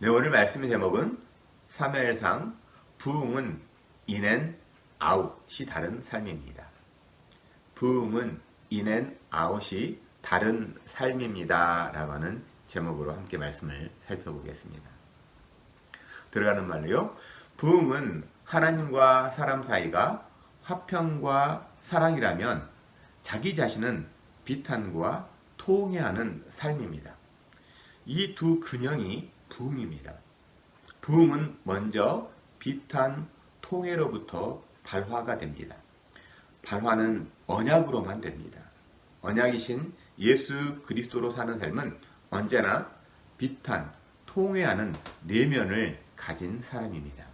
네, 오늘 말씀의 제목은 사무엘상 부흥은 인앤 아웃이 다른 삶입니다. 부흥은 인앤 아웃이 다른 삶입니다. 라고 하는 제목으로 함께 말씀을 살펴보겠습니다. 들어가는 말로요. 부흥은 하나님과 사람 사이가 화평과 사랑이라면 자기 자신은 비탄과 통회하는 삶입니다. 이 두 근형이 부흥입니다. 부흥은 먼저 비탄, 통회로부터 발화가 됩니다. 발화는 언약으로만 됩니다. 언약이신 예수 그리스도로 사는 삶은 언제나 비탄, 통회하는 내면을 가진 사람입니다.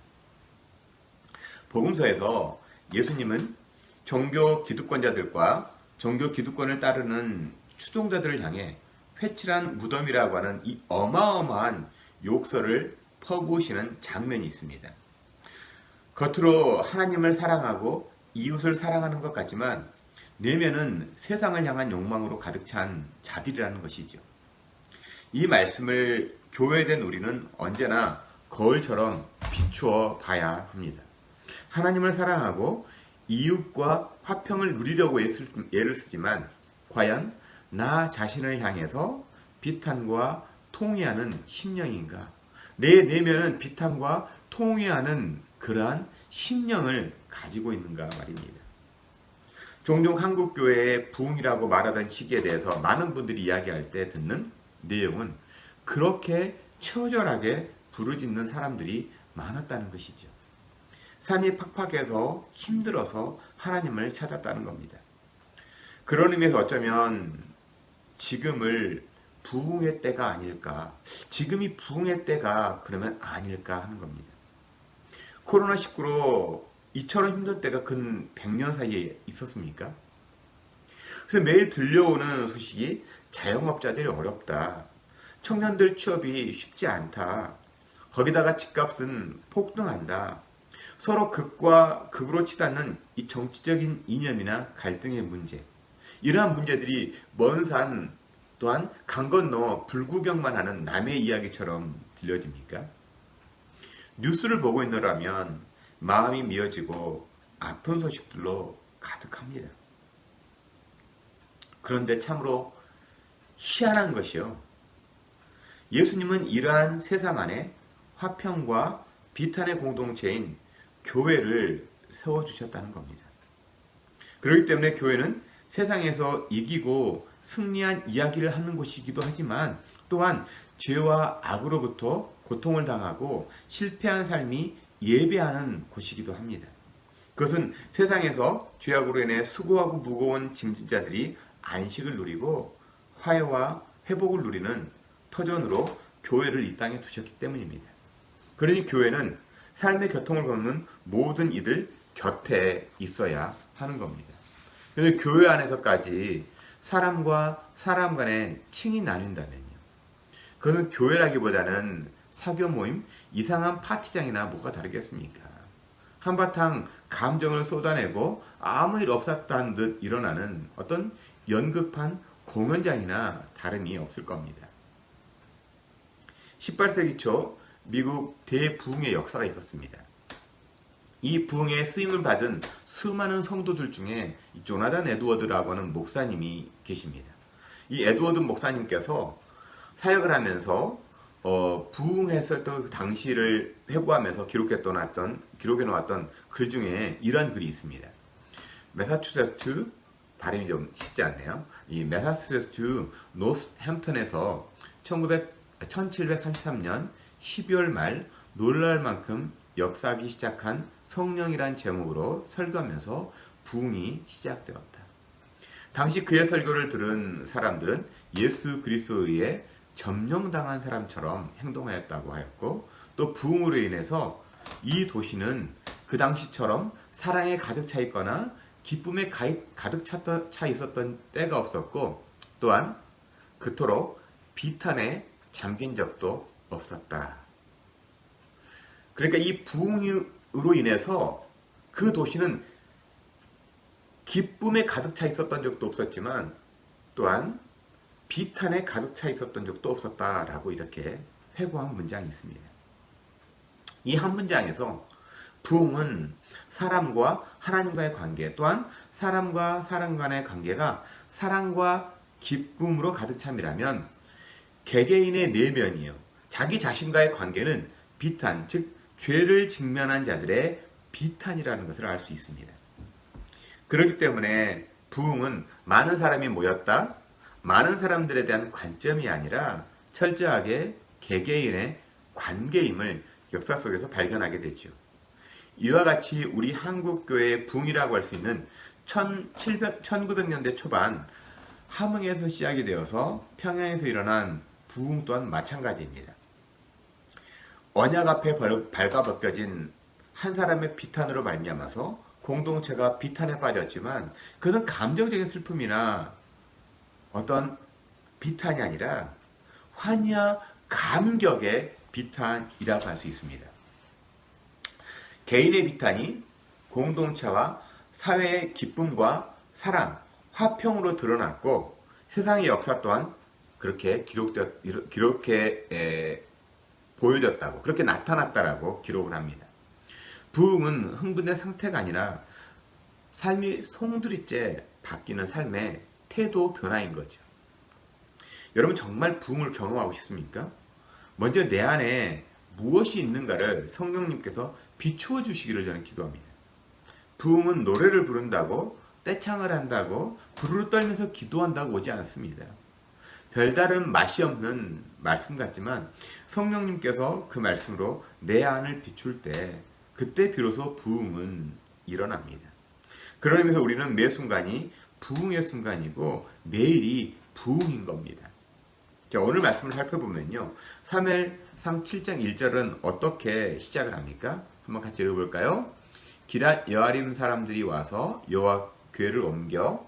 복음서에서 예수님은 종교 기득권자들과 종교 기득권을 따르는 추종자들을 향해 회칠한 무덤이라고 하는 이 어마어마한 욕설을 퍼부으시는 장면이 있습니다. 겉으로 하나님을 사랑하고 이웃을 사랑하는 것 같지만 내면은 세상을 향한 욕망으로 가득 찬 자들이라는 것이죠. 이 말씀을 교회된 우리는 언제나 거울처럼 비추어 봐야 합니다. 하나님을 사랑하고 이웃과 화평을 누리려고 애를 쓰지만 과연 나 자신을 향해서 비탄과 통회하는 심령인가? 내 내면은 비탄과 통회하는 그러한 심령을 가지고 있는가 말입니다. 종종 한국교회의 부흥이라고 말하던 시기에 대해서 많은 분들이 이야기할 때 듣는 내용은 그렇게 처절하게 부르짖는 사람들이 많았다는 것이죠. 삶이 팍팍해서 힘들어서 하나님을 찾았다는 겁니다. 그런 의미에서 어쩌면 지금을 부흥의 때가 아닐까, 지금이 부흥의 때가 그러면 아닐까 하는 겁니다. 코로나19로 이처럼 힘든 때가 근 100년 사이에 있었습니까? 그래서 매일 들려오는 소식이 자영업자들이 어렵다, 청년들 취업이 쉽지 않다, 거기다가 집값은 폭등한다, 서로 극과 극으로 치닫는 이 정치적인 이념이나 갈등의 문제, 이러한 문제들이 먼 산 또한 강 건너 불구경만 하는 남의 이야기처럼 들려집니까? 뉴스를 보고 있느라면 마음이 미어지고 아픈 소식들로 가득합니다. 그런데 참으로 희한한 것이요. 예수님은 이러한 세상 안에 화평과 비탄의 공동체인 교회를 세워주셨다는 겁니다. 그렇기 때문에 교회는 세상에서 이기고 승리한 이야기를 하는 곳이기도 하지만 또한 죄와 악으로부터 고통을 당하고 실패한 삶이 예배하는 곳이기도 합니다. 그것은 세상에서 죄악으로 인해 수고하고 무거운 짐진자들이 안식을 누리고 화해와 회복을 누리는 터전으로 교회를 이 땅에 두셨기 때문입니다. 그러니 교회는 삶의 교통을 걷는 모든 이들 곁에 있어야 하는 겁니다. 그런데 교회 안에서까지 사람과 사람 간의 층이 나뉜다면요. 그것은 교회라기보다는 사교 모임, 이상한 파티장이나 뭐가 다르겠습니까? 한바탕 감정을 쏟아내고 아무 일 없었다는 듯 일어나는 어떤 연극판 공연장이나 다름이 없을 겁니다. 18세기 초 미국 대부흥의 역사가 있었습니다. 이 부흥에 쓰임을 받은 수많은 성도들 중에 조나단 에드워드라고 하는 목사님이 계십니다. 이 에드워드 목사님께서 사역을 하면서 부흥했었던 그 당시를 회고하면서 기록해 놓았던 글 중에 이런 글이 있습니다. 매사추세츠, 발음이 좀 쉽지 않네요. 이 매사추세츠 노스햄튼에서 1733년 12월 말 놀랄 만큼 역사하기 시작한 성령이란 제목으로 설교하면서 부흥이 시작되었다. 당시 그의 설교를 들은 사람들은 예수 그리스도에 의해 점령당한 사람처럼 행동하였다고 하였고, 또 부흥으로 인해서 이 도시는 그 당시처럼 사랑에 가득 차 있거나 기쁨에 가득 차 있었던 때가 없었고, 또한 그토록 비탄에 잠긴 적도 없었다. 그러니까 이 부흥으로 인해서 그 도시는 기쁨에 가득 차 있었던 적도 없었지만 또한 비탄에 가득 차 있었던 적도 없었다라고 이렇게 회고한 문장이 있습니다. 이 한 문장에서 부흥은 사람과 하나님과의 관계, 또한 사람과 사람 간의 관계가 사랑과 기쁨으로 가득 참이라면 개개인의 내면이요, 자기 자신과의 관계는 비탄, 즉 죄를 직면한 자들의 비탄이라는 것을 알 수 있습니다. 그렇기 때문에 부흥은 많은 사람이 모였다, 많은 사람들에 대한 관점이 아니라 철저하게 개개인의 관계임을 역사 속에서 발견하게 됐죠. 이와 같이 우리 한국교회의 부흥이라고 할 수 있는 1900년대 초반 함흥에서 시작이 되어서 평양에서 일어난 부흥 또한 마찬가지입니다. 언약 앞에 발가벗겨진 한 사람의 비탄으로 말미암아서 공동체가 비탄에 빠졌지만 그것은 감정적인 슬픔이나 어떤 비탄이 아니라 환희와 감격의 비탄이라고 할 수 있습니다. 개인의 비탄이 공동체와 사회의 기쁨과 사랑, 화평으로 드러났고 세상의 역사 또한 그렇게 보여졌다고, 그렇게 나타났다라고 기록을 합니다. 부흥은 흥분의 상태가 아니라 삶이 송두리째 바뀌는 삶의 태도 변화인 거죠. 여러분 정말 부흥을 경험하고 싶습니까? 먼저 내 안에 무엇이 있는가를 성령님께서 비추어 주시기를 저는 기도합니다. 부흥은 노래를 부른다고, 떼창을 한다고, 부르르 떨면서 기도한다고 오지 않습니다. 별다른 맛이 없는 말씀 같지만 성령님께서 그 말씀으로 내 안을 비출 때 그때 비로소 부흥은 일어납니다. 그런 의미에서 우리는 매 순간이 부흥의 순간이고 매일이 부흥인 겁니다. 자, 오늘 말씀을 살펴보면요, 사무엘상 7장 1절은 어떻게 시작을 합니까? 한번 같이 읽어볼까요? 기랏 여아림 사람들이 와서 여호와 궤를 옮겨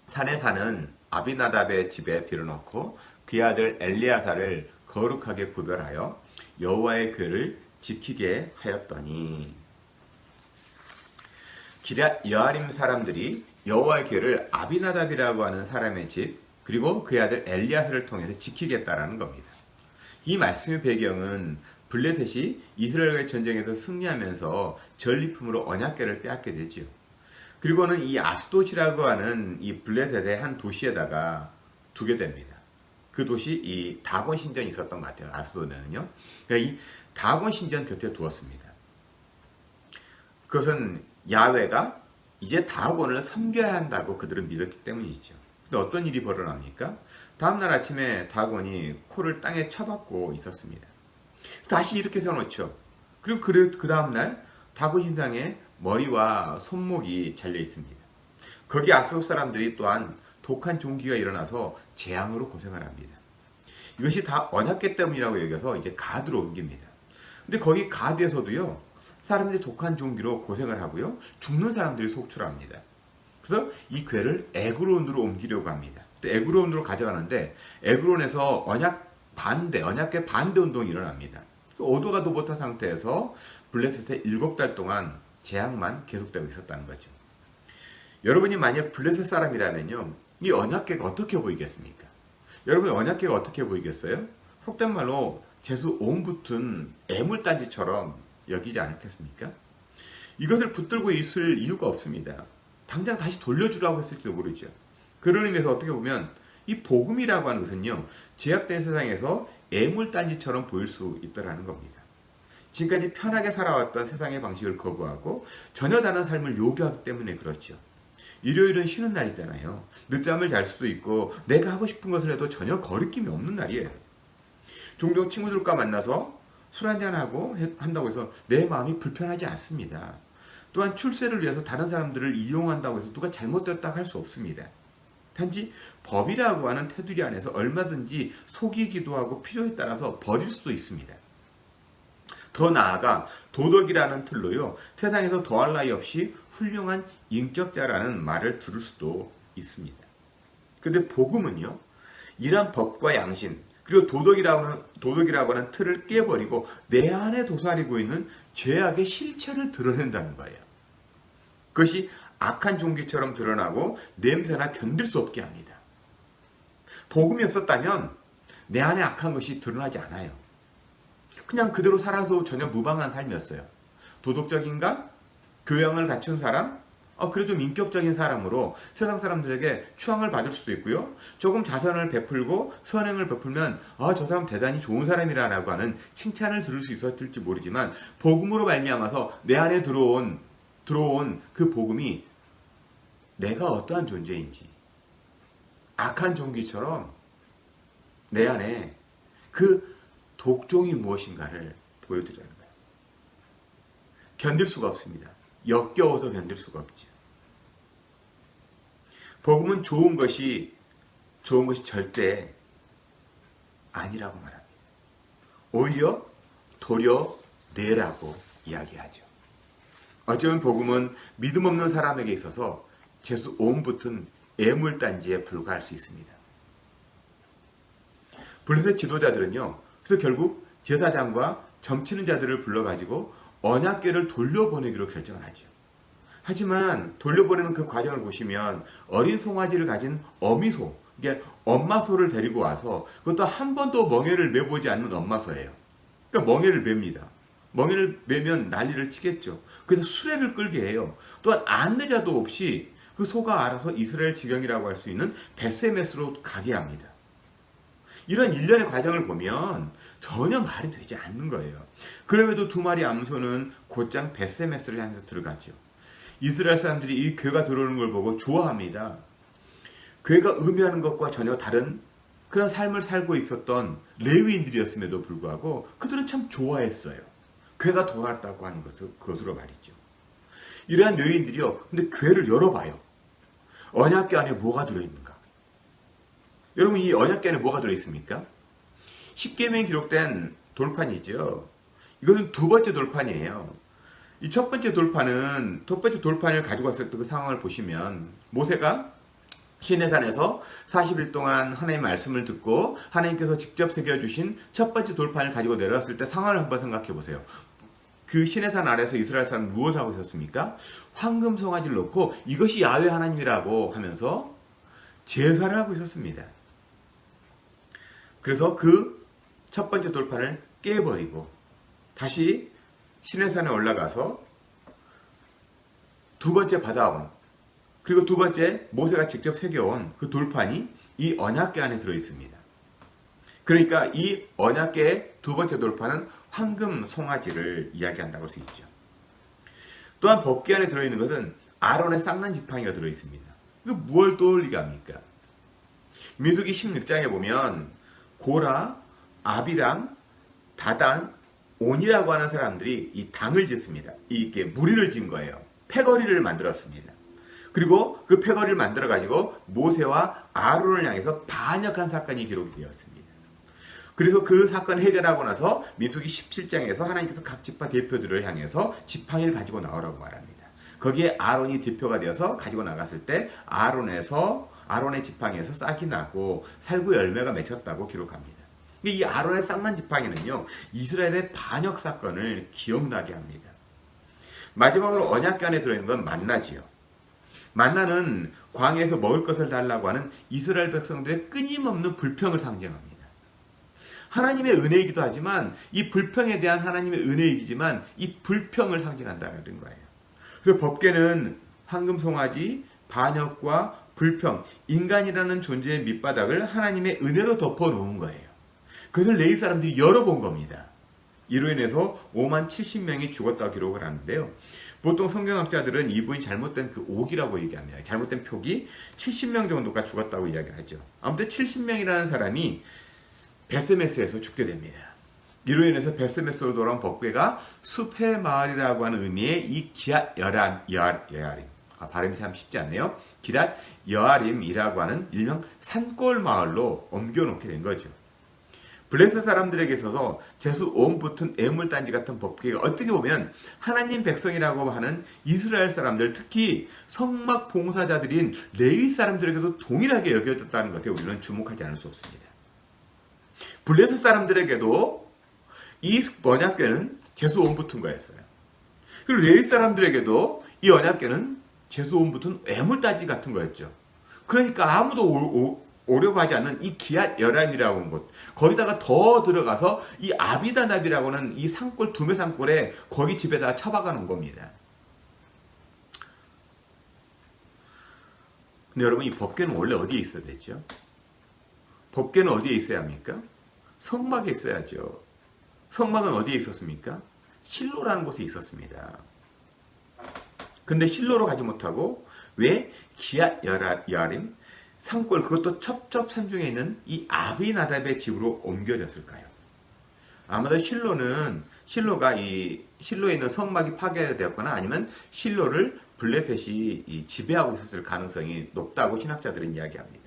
산에 사는 아비나답의 집에 들여놓고 그의 아들 엘리야사를 거룩하게 구별하여 여호와의 궤를 지키게 하였더니, 기랏 여아림 사람들이 여호와의 궤를 아비나답이라고 하는 사람의 집, 그리고 그의 아들 엘리야사를 통해서 지키겠다라는 겁니다. 이 말씀의 배경은 블레셋이 이스라엘과의 전쟁에서 승리하면서 전리품으로 언약궤를 빼앗게 되죠. 그리고는 이 아스돗이라고 하는 이 블레셋의 한 도시에다가 두게 됩니다. 그 도시 이 다곤 신전이 있었던 것 같아요. 아스돗에는요. 그러니까 이 다곤 신전 곁에 두었습니다. 그것은 야훼가 이제 다곤을 섬겨야 한다고 그들은 믿었기 때문이죠. 근데 어떤 일이 벌어납니까? 다음날 아침에 다곤이 코를 땅에 쳐박고 있었습니다. 다시 이렇게 세워놓죠. 그리고 그 다음날 다곤 신상에 머리와 손목이 잘려 있습니다. 거기 아스돗 사람들이 또한 독한 종기가 일어나서 재앙으로 고생을 합니다. 이것이 다 언약궤 때문이라고 여겨서 이제 가드로 옮깁니다. 근데 거기 가드에서도요, 사람들이 독한 종기로 고생을 하고요, 죽는 사람들이 속출합니다. 그래서 이 궤를 에그론으로 옮기려고 합니다. 에그론으로 가져가는데 에그론에서 언약궤 반대 운동이 일어납니다. 오도가 도 못한 상태에서 블레셋에 7달 동안 재앙만 계속되고 있었다는 거죠. 여러분이 만약 블레셋 사람이라면요, 이 언약궤가 어떻게 보이겠습니까? 여러분이 언약궤가 어떻게 보이겠어요? 속된 말로 재수 옹 붙은 애물단지처럼 여기지 않겠습니까? 이것을 붙들고 있을 이유가 없습니다. 당장 다시 돌려주라고 했을지도 모르죠. 그런 의미에서 어떻게 보면 이 복음이라고 하는 것은요, 죄악된 세상에서 애물단지처럼 보일 수 있다는 겁니다. 지금까지 편하게 살아왔던 세상의 방식을 거부하고 전혀 다른 삶을 요구하기 때문에 그렇죠. 일요일은 쉬는 날이잖아요. 늦잠을 잘 수도 있고 내가 하고 싶은 것을 해도 전혀 거리낌이 없는 날이에요. 종종 친구들과 만나서 술 한잔하고 한다고 해서 내 마음이 불편하지 않습니다. 또한 출세를 위해서 다른 사람들을 이용한다고 해서 누가 잘못됐다고 할 수 없습니다. 단지 법이라고 하는 테두리 안에서 얼마든지 속이기도 하고 필요에 따라서 버릴 수 있습니다. 더 나아가 도덕이라는 틀로요, 세상에서 더할 나위 없이 훌륭한 인격자라는 말을 들을 수도 있습니다. 그런데 복음은요, 이런 법과 양심, 그리고 도덕이라고 하는 틀을 깨버리고 내 안에 도사리고 있는 죄악의 실체를 드러낸다는 거예요. 그것이 악한 종기처럼 드러나고 냄새나 견딜 수 없게 합니다. 복음이 없었다면 내 안에 악한 것이 드러나지 않아요. 그냥 그대로 살아서 전혀 무방한 삶이었어요. 도덕적인가? 교양을 갖춘 사람? 그래도 좀 인격적인 사람으로 세상 사람들에게 추앙을 받을 수도 있고요. 조금 자선을 베풀고 선행을 베풀면 저 사람 대단히 좋은 사람이라고 하는 칭찬을 들을 수 있었을지 모르지만 복음으로 말미암아서 내 안에 들어온 그 복음이 내가 어떠한 존재인지 악한 종기처럼 내 안에 그 독종이 무엇인가를 보여드리는 거예요. 견딜 수가 없습니다. 역겨워서 견딜 수가 없죠. 복음은 좋은 것이 절대 아니라고 말합니다. 오히려 도려내라고 이야기하죠. 어쩌면 복음은 믿음 없는 사람에게 있어서 재수 온 붙은 애물단지에 불과할 수 있습니다. 블레셋 지도자들은요, 그래서 결국 제사장과 점치는 자들을 불러가지고 언약궤를 돌려보내기로 결정을 하죠. 하지만 돌려보내는 그 과정을 보시면 어린 송아지를 가진 어미소, 이게 엄마소를 데리고 와서 그것도 한 번도 멍에를 매보지 않는 엄마소예요. 그러니까 멍에를 맵니다. 멍에를 매면 난리를 치겠죠. 그래서 수레를 끌게 해요. 또한 안내자도 없이 그 소가 알아서 이스라엘 지경이라고 할 수 있는 벳세메스로 가게 합니다. 이런 일련의 과정을 보면 전혀 말이 되지 않는 거예요. 그럼에도 두 마리 암소는 곧장 벳세메스를 향해서 들어가죠. 이스라엘 사람들이 이 괴가 들어오는 걸 보고 좋아합니다. 괴가 의미하는 것과 전혀 다른 그런 삶을 살고 있었던 레위인들이었음에도 불구하고 그들은 참 좋아했어요. 괴가 돌아왔다고 하는 그것으로 말이죠. 이러한 레위인들이요, 근데 괴를 열어봐요. 언약궤 안에 뭐가 들어있는가? 여러분, 이 언약궤 안에 뭐가 들어있습니까? 십계명에 기록된 돌판이죠. 이것은 두 번째 돌판이에요. 이 첫 번째 돌판을 가지고 왔을 때 그 상황을 보시면 모세가 시내산에서 40일 동안 하나님의 말씀을 듣고 하나님께서 직접 새겨주신 첫 번째 돌판을 가지고 내려왔을 때 상황을 한번 생각해 보세요. 그 시내산 아래에서 이스라엘 사람은 무엇을 하고 있었습니까? 황금 송아지를 놓고 이것이 야훼 하나님이라고 하면서 제사를 하고 있었습니다. 그래서 그 첫 번째 돌판을 깨버리고 다시 시내산에 올라가서 두 번째 받아온, 그리고 두 번째 모세가 직접 새겨온 그 돌판이 이 언약궤 안에 들어있습니다. 그러니까 이 언약궤의 두 번째 돌판은 황금 송아지를 이야기한다고 할 수 있죠. 또한 법궤 안에 들어있는 것은 아론의 쌍난 지팡이가 들어있습니다. 그 무엇을 떠올리게 합니까? 민수기 16장에 보면 고라, 아비람, 다단, 온이라고 하는 사람들이 이 당을 짓습니다. 이렇게 무리를 진 거예요. 패거리를 만들었습니다. 그리고 그 패거리를 만들어 가지고 모세와 아론을 향해서 반역한 사건이 기록이 되었습니다. 그래서 그 사건을 해결하고 나서 민수기 17장에서 하나님께서 각 지파 대표들을 향해서 지팡이를 가지고 나오라고 말합니다. 거기에 아론이 대표가 되어서 가지고 나갔을 때 아론의 지팡이에서 싹이 나고 살구 열매가 맺혔다고 기록합니다. 이 아론의 쌍난 지팡이는요, 이스라엘의 반역 사건을 기억나게 합니다. 마지막으로 언약궤 안에 들어있는 건 만나지요. 만나는 광야에서 먹을 것을 달라고 하는 이스라엘 백성들의 끊임없는 불평을 상징합니다. 하나님의 은혜이기도 하지만 이 불평에 대한 하나님의 은혜이기지만 이 불평을 상징한다는 거예요. 그래서 법궤는 황금 송아지, 반역과 불평, 인간이라는 존재의 밑바닥을 하나님의 은혜로 덮어놓은 거예요. 그것을 레위 사람들이 열어본 겁니다. 이로 인해서 5만 70명이 죽었다고 기록을 하는데요. 보통 성경학자들은 이분이 잘못된 그 옥이라고 얘기합니다. 잘못된 표기 70명 정도가 죽었다고 이야기를 하죠. 아무튼 70명이라는 사람이 벳세메스에서 죽게 됩니다. 이로 인해서 벳세메스로 돌아온 법궤가 숲의 마을이라고 하는 의미의 이 기랏 여아림, 발음이 참 쉽지 않네요. 기랏 여아림이라고 하는 일명 산골 마을로 옮겨놓게 된 거죠. 블레셋 사람들에게 있어서 재수 온 붙은 애물단지 같은 법궤가 어떻게 보면 하나님 백성이라고 하는 이스라엘 사람들, 특히 성막 봉사자들인 레위 사람들에게도 동일하게 여겨졌다는 것에 우리는 주목하지 않을 수 없습니다. 블레셋 사람들에게도 이 언약궤는 재수 온 붙은 거였어요. 그리고 레위 사람들에게도 이 언약궤는 재수 온 붙은 애물단지 같은 거였죠. 그러니까 아무도 오려고 하지 않는 이 기앗 여람이라고 하는 곳, 거기다가 더 들어가서 이 아비다답이라고 하는 이 산골, 두메 산골에 거기 집에다가 처박아놓은 겁니다. 근데 여러분, 이 법궤는 원래 어디에 있어야 되죠? 법궤는 어디에 있어야 합니까? 성막에 있어야죠. 성막은 어디에 있었습니까? 실로라는 곳에 있었습니다. 근데 실로로 가지 못하고 왜 기앗 여아림 산골, 그것도 첩첩산중에 있는 이 아비나답의 집으로 옮겨졌을까요? 아마도 실로가 이 실로에 있는 성막이 파괴되었거나 아니면 실로를 블레셋이 지배하고 있었을 가능성이 높다고 신학자들은 이야기합니다.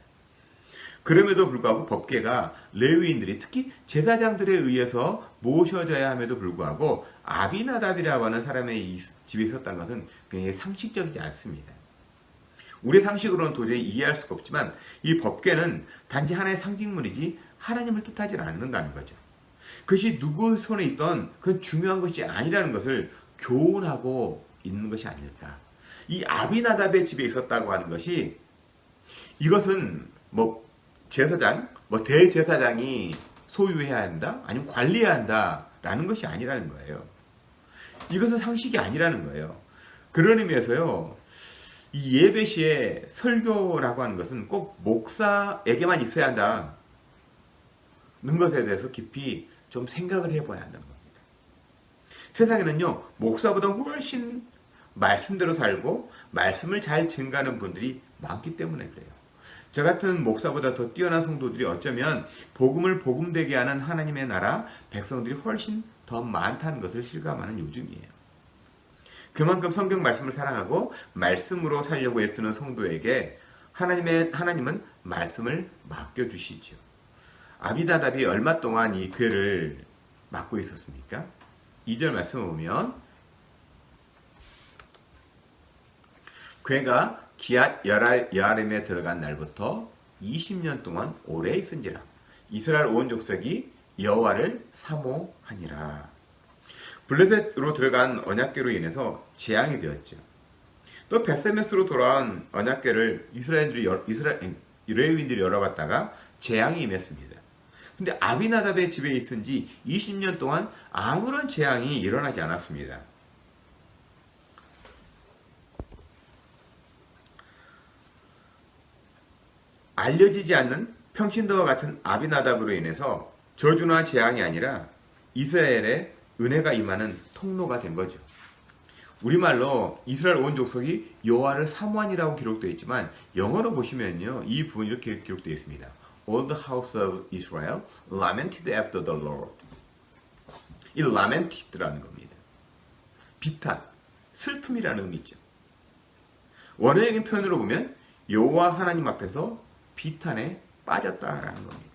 그럼에도 불구하고 법궤가 레위인들이, 특히 제사장들에 의해서 모셔져야 함에도 불구하고 아비나답이라고 하는 사람의 집에 있었다는 것은 굉장히 상식적이지 않습니다. 우리의 상식으로는 도저히 이해할 수가 없지만 이 법궤는 단지 하나의 상징물이지 하나님을 뜻하지 않는다는 거죠. 그것이 누구 손에 있던 그건 중요한 것이 아니라는 것을 교훈하고 있는 것이 아닐까. 이 아비나답의 집에 있었다고 하는 것이, 이것은 제사장, 대제사장이 소유해야 한다, 아니면 관리해야 한다라는 것이 아니라는 거예요. 이것은 상식이 아니라는 거예요. 그런 의미에서요, 이 예배 시에 설교라고 하는 것은 꼭 목사에게만 있어야 한다는 것에 대해서 깊이 좀 생각을 해봐야 한다는 겁니다. 세상에는요, 목사보다 훨씬 말씀대로 살고 말씀을 잘 증가하는 분들이 많기 때문에 그래요. 저 같은 목사보다 더 뛰어난 성도들이 어쩌면 복음을 복음되게 하는 하나님의 나라 백성들이 훨씬 더 많다는 것을 실감하는 요즘이에요. 그만큼 성경 말씀을 사랑하고 말씀으로 살려고 애쓰는 성도에게 하나님은 말씀을 맡겨주시죠. 아비나답이 얼마 동안 이 궤를 맡고 있었습니까? 2절 말씀을 보면 궤가 기앗 여아림에 들어간 날부터 20년 동안 오래 있은지라 이스라엘 온 족속이 여호와를 사모하니라. 블레셋으로 들어간 언약궤로 인해서 재앙이 되었죠. 또 벳세메스로 돌아온 언약궤를 레위인들이 열어봤다가 재앙이 임했습니다. 근데 아비나답의 집에 있은 지 20년 동안 아무런 재앙이 일어나지 않았습니다. 알려지지 않는 평신도와 같은 아비나답으로 인해서 저주나 재앙이 아니라 이스라엘의 은혜가 임하는 통로가 된 거죠. 우리말로 이스라엘 온 족속이 여호와를 사모하니라고 기록되어 있지만 영어로 보시면요, 이 부분이 이렇게 기록되어 있습니다. All the house of Israel lamented after the Lord. 이 lamented라는 겁니다. 비탄, 슬픔이라는 의미죠. 원어적인 표현으로 보면 여호와 하나님 앞에서 비탄에 빠졌다라는 겁니다.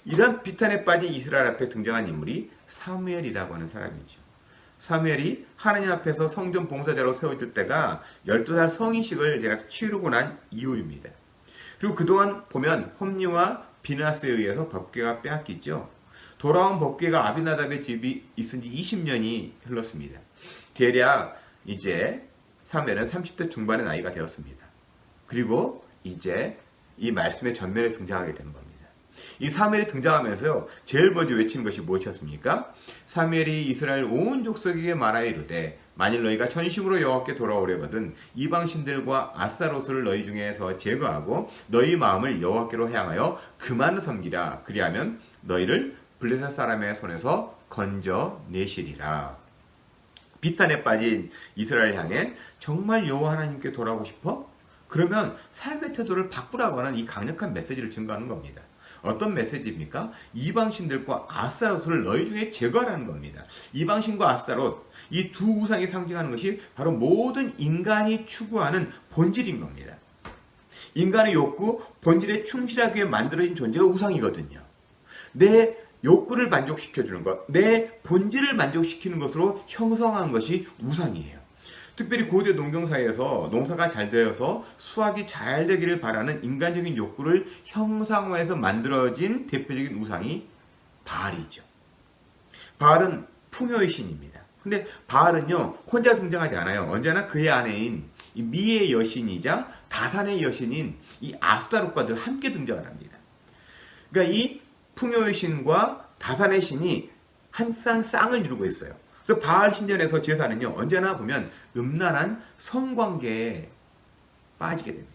이런 비탄에 빠진 이스라엘 앞에 등장한 인물이 사무엘이라고 하는 사람이죠. 사무엘이 하나님 앞에서 성전 봉사자로 세워질 때가 12살 성인식을 제가 치르고 난 이후입니다. 그리고 그동안 보면 홈리와 비나스에 의해서 법궤가 빼앗기죠. 돌아온 법궤가 아비나답의 집이 있은 지 20년이 흘렀습니다. 대략 이제 사무엘은 30대 중반의 나이가 되었습니다. 그리고 이제 이 말씀의 전면에 등장하게 되는 겁니다. 이 사무엘이 등장하면서요, 제일 먼저 외치는 것이 무엇이었습니까? 사무엘이 이스라엘 온 족속에게 말하여 이르되 만일 너희가 전심으로 여호와께 돌아오려거든 이방신들과 아스타로스를 너희 중에서 제거하고 너희 마음을 여호와께로 향하여 그만 섬기라. 그리하면 너희를 블레셋 사람의 손에서 건져내시리라. 비탄에 빠진 이스라엘 향해 정말 여호와 하나님께 돌아오고 싶어? 그러면 삶의 태도를 바꾸라고 하는 이 강력한 메시지를 증거하는 겁니다. 어떤 메시지입니까? 이방신들과 아스타롯을 너희 중에 제거하라는 겁니다. 이방신과 아스타롯, 이 두 우상이 상징하는 것이 바로 모든 인간이 추구하는 본질인 겁니다. 인간의 욕구, 본질에 충실하기 위해 만들어진 존재가 우상이거든요. 내 욕구를 만족시켜주는 것, 내 본질을 만족시키는 것으로 형성한 것이 우상이에요. 특별히 고대 농경사회에서 농사가 잘 되어서 수확이 잘 되기를 바라는 인간적인 욕구를 형상화해서 만들어진 대표적인 우상이 바알이죠. 바알은 풍요의 신입니다. 근데 바알은요, 혼자 등장하지 않아요. 언제나 그의 아내인 이 미의 여신이자 다산의 여신인 이 아스타롯과 늘 함께 등장을 합니다. 그러니까 이 풍요의 신과 다산의 신이 한 쌍을 이루고 있어요. 그래서 바알 신전에서 제사는요, 언제나 보면 음란한 성관계에 빠지게 됩니다.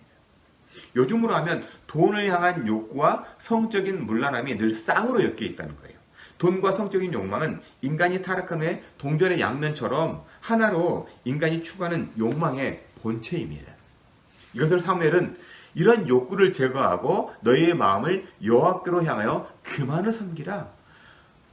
요즘으로 하면 돈을 향한 욕구와 성적인 문란함이 늘 쌍으로 엮여 있다는 거예요. 돈과 성적인 욕망은 인간이 타락한 후에 동전의 양면처럼 하나로 인간이 추구하는 욕망의 본체입니다. 이것을 사무엘은 이런 욕구를 제거하고 너희의 마음을 여호와께로 향하여 그만을 섬기라.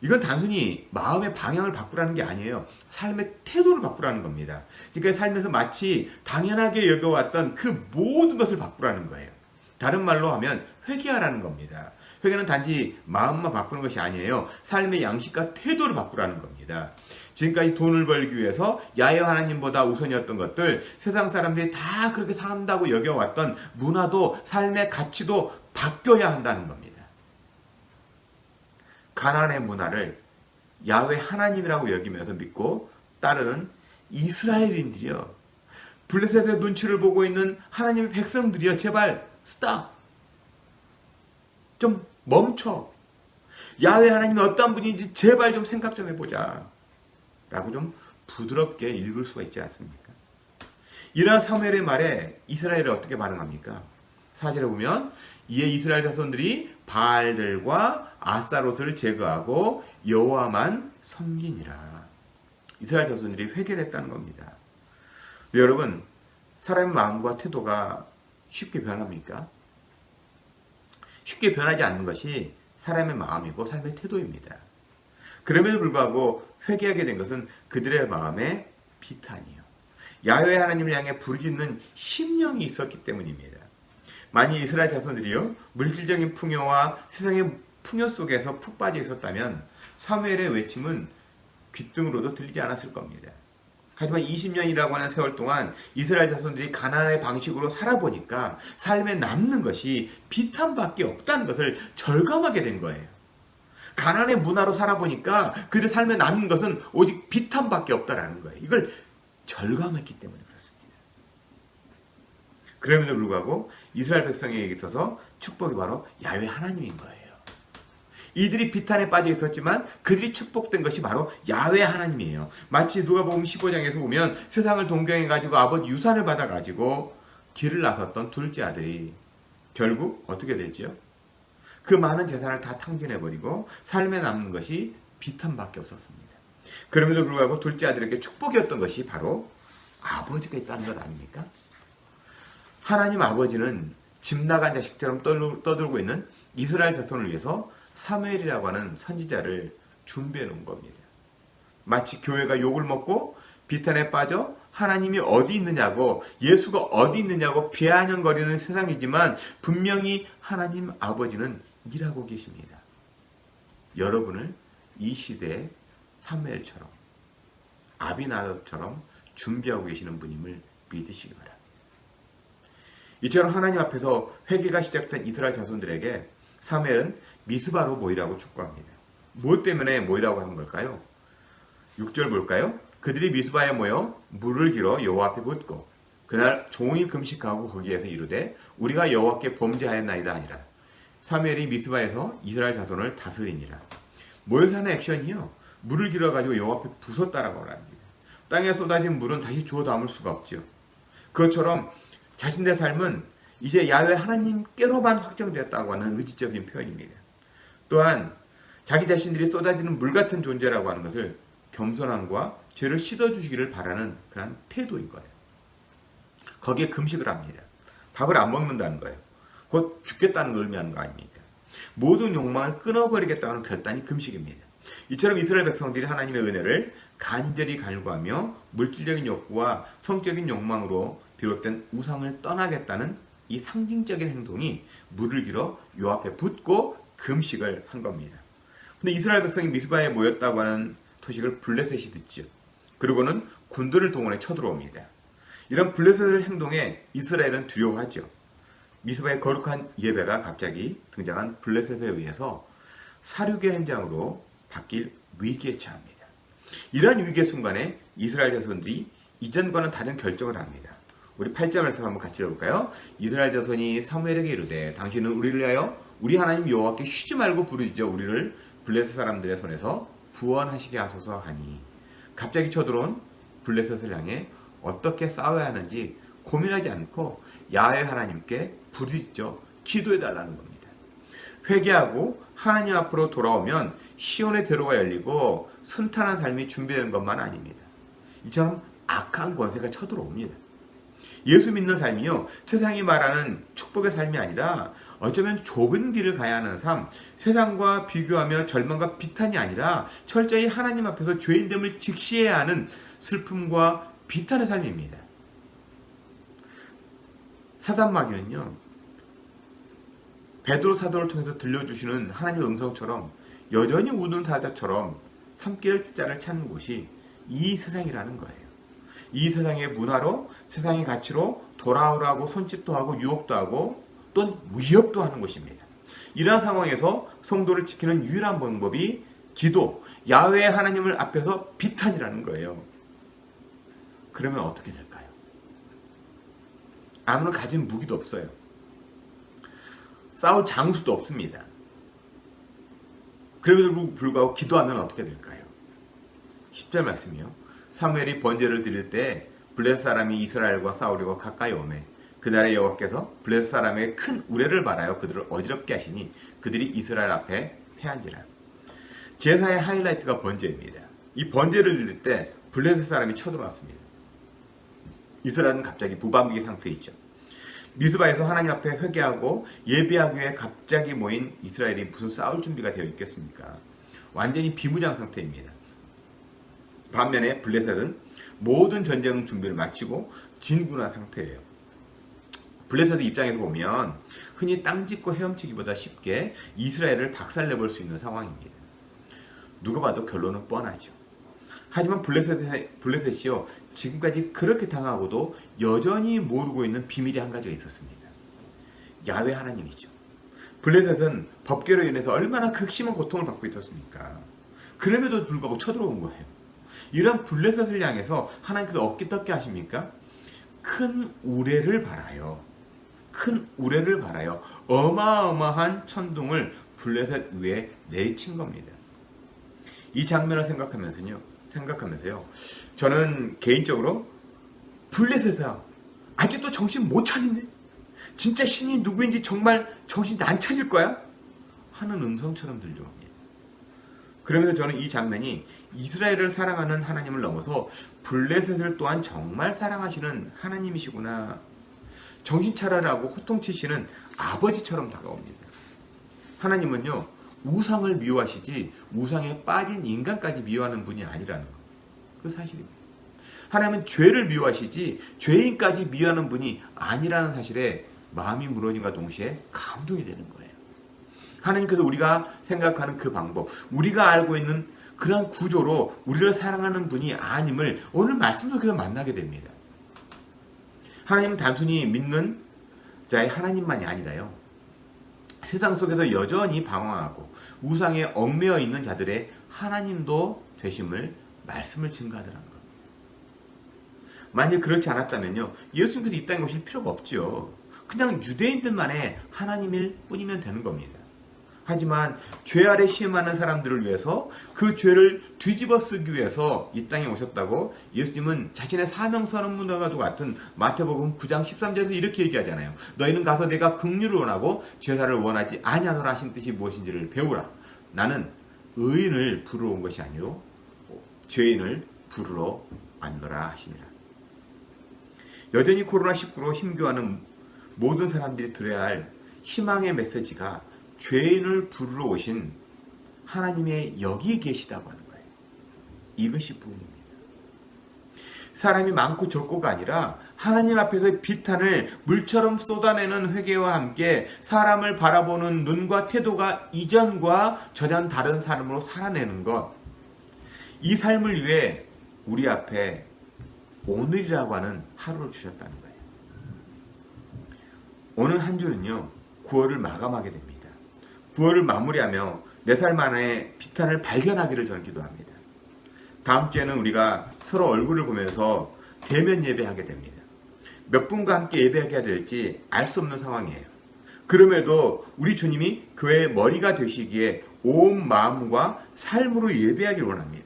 이건 단순히 마음의 방향을 바꾸라는 게 아니에요. 삶의 태도를 바꾸라는 겁니다. 그러니까 삶에서 마치 당연하게 여겨왔던 그 모든 것을 바꾸라는 거예요. 다른 말로 하면 회개하라는 겁니다. 회개는 단지 마음만 바꾸는 것이 아니에요. 삶의 양식과 태도를 바꾸라는 겁니다. 지금까지 돈을 벌기 위해서 야훼 하나님보다 우선이었던 것들, 세상 사람들이 다 그렇게 산다고 여겨왔던 문화도 삶의 가치도 바뀌어야 한다는 겁니다. 가나안의 문화를 야훼 하나님이라고 여기면서 믿고 따르는 이스라엘인들이요, 블레셋의 눈치를 보고 있는 하나님의 백성들이요, 제발 스탑! 좀 멈춰! 야훼 하나님이 어떤 분인지 제발 좀 생각 좀 해보자 라고 좀 부드럽게 읽을 수가 있지 않습니까? 이러한 사무엘의 말에 이스라엘이 어떻게 반응합니까? 4절에 보면 이에 이스라엘 자손들이 바알들과 아스타롯을 제거하고 여호와만 섬기니라. 이스라엘 자손들이 회개를 했다는 겁니다. 여러분, 사람의 마음과 태도가 쉽게 변합니까? 쉽게 변하지 않는 것이 사람의 마음이고 삶의 태도입니다. 그럼에도 불구하고 회개하게 된 것은 그들의 마음의 비탄이요, 야훼 하나님을 향해 부르짖는 심령이 있었기 때문입니다. 만일 이스라엘 자손들이요, 물질적인 풍요와 세상의 풍요 속에서 푹 빠져 있었다면 사무엘의 외침은 귓등으로도 들리지 않았을 겁니다. 하지만 20년이라고 하는 세월 동안 이스라엘 자손들이 가나안의 방식으로 살아보니까 삶에 남는 것이 비탄밖에 없다는 것을 절감하게 된 거예요. 가나안의 문화로 살아보니까 그들의 삶에 남는 것은 오직 비탄밖에 없다라는 거예요. 이걸 절감했기 때문에 그렇습니다. 그럼에도 불구하고 이스라엘 백성에게 있어서 축복이 바로 야훼 하나님인 거예요. 이들이 비탄에 빠져 있었지만 그들이 축복된 것이 바로 야훼 하나님이에요. 마치 누가복음 15장에서 보면 세상을 동경해가지고 아버지 유산을 받아가지고 길을 나섰던 둘째 아들이 결국 어떻게 되죠? 그 많은 재산을 다 탕진해버리고 삶에 남는 것이 비탄밖에 없었습니다. 그럼에도 불구하고 둘째 아들에게 축복이었던 것이 바로 아버지가 있다는 것 아닙니까? 하나님 아버지는 집 나간 자식처럼 떠들고 있는 이스라엘 자손을 위해서 사무엘이라고 하는 선지자를 준비해 놓은 겁니다. 마치 교회가 욕을 먹고 비탄에 빠져 하나님이 어디 있느냐고, 예수가 어디 있느냐고 비아냥거리는 세상이지만 분명히 하나님 아버지는 일하고 계십니다. 여러분을 이 시대의 사무엘처럼, 아비나답처럼 준비하고 계시는 분임을 믿으시기 바랍니다. 이처럼 하나님 앞에서 회개가 시작된 이스라엘 자손들에게 사무엘은 미스바로 모이라고 촉구합니다. 무엇 때문에 모이라고 하는 걸까요? 6절 볼까요? 그들이 미스바에 모여 물을 길어 여호와 앞에 붓고 그날 종일 금식하고 거기에서 이르되 우리가 여호와께 범죄하였나이다 하니라. 사무엘이 미스바에서 이스라엘 자손을 다스리니라. 모여서 하는 액션이요, 물을 길어가지고 여호와 앞에 부쉈다라고 합니다. 땅에 쏟아진 물은 다시 주워 담을 수가 없죠. 그것처럼 자신의 삶은 이제 야훼 하나님께로만 확정되었다고 하는 의지적인 표현입니다. 또한 자기 자신들이 쏟아지는 물 같은 존재라고 하는 것을 겸손함과 죄를 씻어주시기를 바라는 그런 태도인 거예요. 거기에 금식을 합니다. 밥을 안 먹는다는 거예요. 곧 죽겠다는 걸 의미하는 거 아닙니까? 모든 욕망을 끊어버리겠다는 결단이 금식입니다. 이처럼 이스라엘 백성들이 하나님의 은혜를 간절히 갈구하며 물질적인 욕구와 성적인 욕망으로 비롯된 우상을 떠나겠다는 이 상징적인 행동이 물을 길어 요 앞에 붓고 금식을 한 겁니다. 근데 이스라엘 백성이 미스바에 모였다고 하는 소식을 블레셋이 듣죠. 그리고는 군대를 동원해 쳐들어옵니다. 이런 블레셋의 행동에 이스라엘은 두려워하죠. 미스바의 거룩한 예배가 갑자기 등장한 블레셋에 의해서 사륙의 현장으로 바뀔 위기에 처합니다. 이러한 위기의 순간에 이스라엘 자손들이 이전과는 다른 결정을 합니다. 우리 8절에서 한번 같이 읽어볼까요? 이스라엘 자손이 사무엘에게 이르되 당신은 우리를 위하여 우리 하나님 여호와께 쉬지 말고 부르짖어 우리를 블레셋 사람들의 손에서 구원하시게 하소서 하니, 갑자기 쳐들어온 블레셋을 향해 어떻게 싸워야 하는지 고민하지 않고 야훼 하나님께 부르짖어 기도해달라는 겁니다. 회개하고 하나님 앞으로 돌아오면 시온의 대로가 열리고 순탄한 삶이 준비되는 것만 아닙니다. 이처럼 악한 권세가 쳐들어옵니다. 예수 믿는 삶이요, 세상이 말하는 축복의 삶이 아니라 어쩌면 좁은 길을 가야 하는 삶, 세상과 비교하며 절망과 비탄이 아니라 철저히 하나님 앞에서 죄인됨을 직시해야 하는 슬픔과 비탄의 삶입니다. 사단마귀는요, 베드로 사도를 통해서 들려주시는 하나님의 음성처럼 여전히 우는 사자처럼 삼킬 자를 찾는 곳이 이 세상이라는 거예요. 이 세상의 문화로, 세상의 가치로 돌아오라고 손짓도 하고 유혹도 하고 또 위협도 하는 곳입니다. 이러한 상황에서 성도를 지키는 유일한 방법이 기도, 야훼 하나님을 앞에서 비탄이라는 거예요. 그러면 어떻게 될까요? 아무런 가진 무기도 없어요. 싸울 장수도 없습니다. 그럼에도 불구하고 기도하면 어떻게 될까요? 10절 말씀이요. 사무엘이 번제를 드릴 때 블레셋 사람이 이스라엘과 싸우려고 가까이 오매 그날에 여호와께서 블레셋 사람에게 큰 우레를 발하여 그들을 어지럽게 하시니 그들이 이스라엘 앞에 패한지라. 제사의 하이라이트가 번제입니다. 이 번제를 드릴 때 블레셋 사람이 쳐들어왔습니다. 이스라엘은 갑자기 무방비 상태에 있죠. 미스바에서 하나님 앞에 회개하고 예배하기 위해 갑자기 모인 이스라엘이 무슨 싸울 준비가 되어 있겠습니까? 완전히 비무장 상태입니다. 반면에 블레셋은 모든 전쟁 준비를 마치고 진군한 상태예요. 블레셋 입장에서 보면 흔히 땅 짚고 헤엄치기보다 쉽게 이스라엘을 박살내볼 수 있는 상황입니다. 누가 봐도 결론은 뻔하죠. 하지만 블레셋이요, 지금까지 그렇게 당하고도 여전히 모르고 있는 비밀이 한 가지가 있었습니다. 야훼 하나님이죠. 블레셋은 법궤로 인해서 얼마나 극심한 고통을 받고 있었습니까? 그럼에도 불구하고 쳐들어온 거예요. 이런 블레셋을 향해서 하나님께서 어떻게 하십니까? 큰 우레를 발하여, 큰 우레를 발하여 어마어마한 천둥을 블레셋 위에 내친 겁니다. 이 장면을 생각하면서요, 저는 개인적으로 블레셋아, 아직도 정신 못 차리네? 진짜 신이 누구인지 정말 정신 안 차릴 거야? 하는 음성처럼 들려옵니다. 그러면서 저는 이 장면이 이스라엘을 사랑하는 하나님을 넘어서 블레셋을 또한 정말 사랑하시는 하나님이시구나, 정신 차려라고 호통치시는 아버지처럼 다가옵니다. 하나님은요, 우상을 미워하시지 우상에 빠진 인간까지 미워하는 분이 아니라는 것, 그 사실입니다. 하나님은 죄를 미워하시지 죄인까지 미워하는 분이 아니라는 사실에 마음이 무너짐과 동시에 감동이 되는 거예요. 하나님께서 우리가 생각하는 그 방법, 우리가 알고 있는 그런 구조로 우리를 사랑하는 분이 아님을 오늘 말씀 속에서 만나게 됩니다. 하나님은 단순히 믿는 자의 하나님만이 아니라요, 세상 속에서 여전히 방황하고 우상에 얽매여 있는 자들의 하나님도 되심을 말씀을 증거하더라는 겁니다. 만약 그렇지 않았다면요, 예수님께서 이 땅에 오실 필요가 없죠. 그냥 유대인들만의 하나님일 뿐이면 되는 겁니다. 하지만 죄 아래 시험하는 사람들을 위해서 그 죄를 뒤집어 쓰기 위해서 이 땅에 오셨다고 예수님은 자신의 사명선언문과 같은 마태복음 9장 13절에서 이렇게 얘기하잖아요. 너희는 가서 내가 긍휼을 원하고 죄사를 원하지 아니하노라 하신 뜻이 무엇인지를 배우라. 나는 의인을 부르러 온 것이 아니요 죄인을 부르러 왔노라 하시니라. 여전히 코로나19로 힘겨워하는 모든 사람들이 들어야 할 희망의 메시지가 죄인을 부르러 오신 하나님의 여기 계시다고 하는 거예요. 이것이 부흥입니다. 사람이 많고 적고가 아니라 하나님 앞에서 비탄을 물처럼 쏟아내는 회개와 함께 사람을 바라보는 눈과 태도가 이전과 전혀 다른 삶으로 살아내는 것, 이 삶을 위해 우리 앞에 오늘이라고 하는 하루를 주셨다는 거예요. 오늘 한 주는요, 9월을 마감하게 됩니다. 9월을 마무리하며 4살 만에 비탄을 발견하기를 저는 기도합니다. 다음 주에는 우리가 서로 얼굴을 보면서 대면 예배하게 됩니다. 몇 분과 함께 예배하게 될지 알 수 없는 상황이에요. 그럼에도 우리 주님이 교회의 머리가 되시기에 온 마음과 삶으로 예배하기를 원합니다.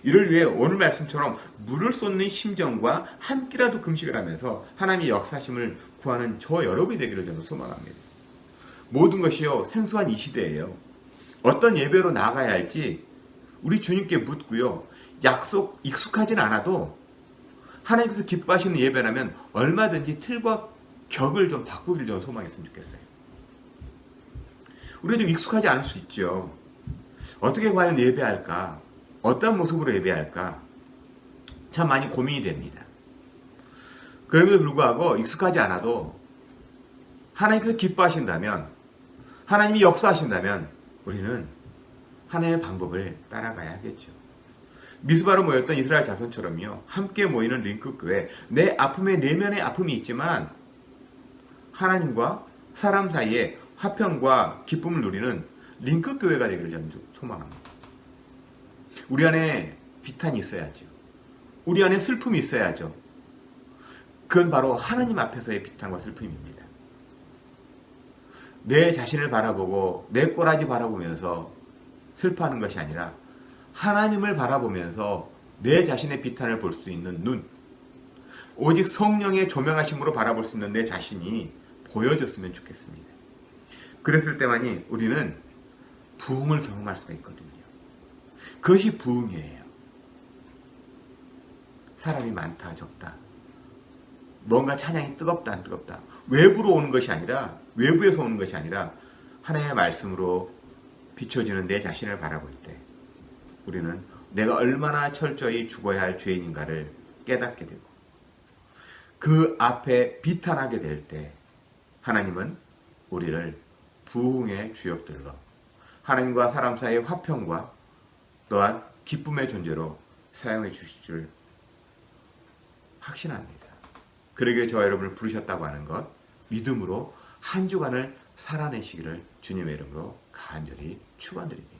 이를 위해 오늘 말씀처럼 물을 쏟는 심정과 한 끼라도 금식을 하면서 하나님의 역사심을 구하는 저 여러분이 되기를 저는 소망합니다. 모든 것이요 생소한 이 시대예요. 어떤 예배로 나아가야 할지 우리 주님께 묻고요. 익숙하진 않아도 하나님께서 기뻐하시는 예배라면 얼마든지 틀과 격을 좀 바꾸기를 좀 소망했으면 좋겠어요. 우리가 좀 익숙하지 않을 수 있죠. 어떻게 과연 예배할까? 어떤 모습으로 예배할까? 참 많이 고민이 됩니다. 그럼에도 불구하고 익숙하지 않아도 하나님께서 기뻐하신다면, 하나님이 역사하신다면 우리는 하나님의 방법을 따라가야 하겠죠. 미스바로 모였던 이스라엘 자손처럼요. 함께 모이는 링크교회, 내 아픔에 내면의 아픔이 있지만 하나님과 사람 사이에 화평과 기쁨을 누리는 링크교회가 되기를 저는 소망합니다. 우리 안에 비탄이 있어야죠. 우리 안에 슬픔이 있어야죠. 그건 바로 하나님 앞에서의 비탄과 슬픔입니다. 내 자신을 바라보고 내 꼬라지 바라보면서 슬퍼하는 것이 아니라 하나님을 바라보면서 내 자신의 비탄을 볼 수 있는 눈, 오직 성령의 조명하심으로 바라볼 수 있는 내 자신이 보여졌으면 좋겠습니다. 그랬을 때만이 우리는 부흥을 경험할 수가 있거든요. 그것이 부흥이에요. 사람이 많다 적다, 뭔가 찬양이 뜨겁다 안 뜨겁다, 외부로 오는 것이 아니라, 외부에서 오는 것이 아니라 하나님의 말씀으로 비춰지는 내 자신을 바라볼 때 우리는 내가 얼마나 철저히 죽어야 할 죄인인가를 깨닫게 되고, 그 앞에 비탄하게 될 때 하나님은 우리를 부흥의 주역들로, 하나님과 사람 사이의 화평과 또한 기쁨의 존재로 사용해 주실 줄 확신합니다. 그러기에 저와 여러분을 부르셨다고 하는 것, 믿음으로 한 주간을 살아내시기를 주님의 이름으로 간절히 축원드립니다.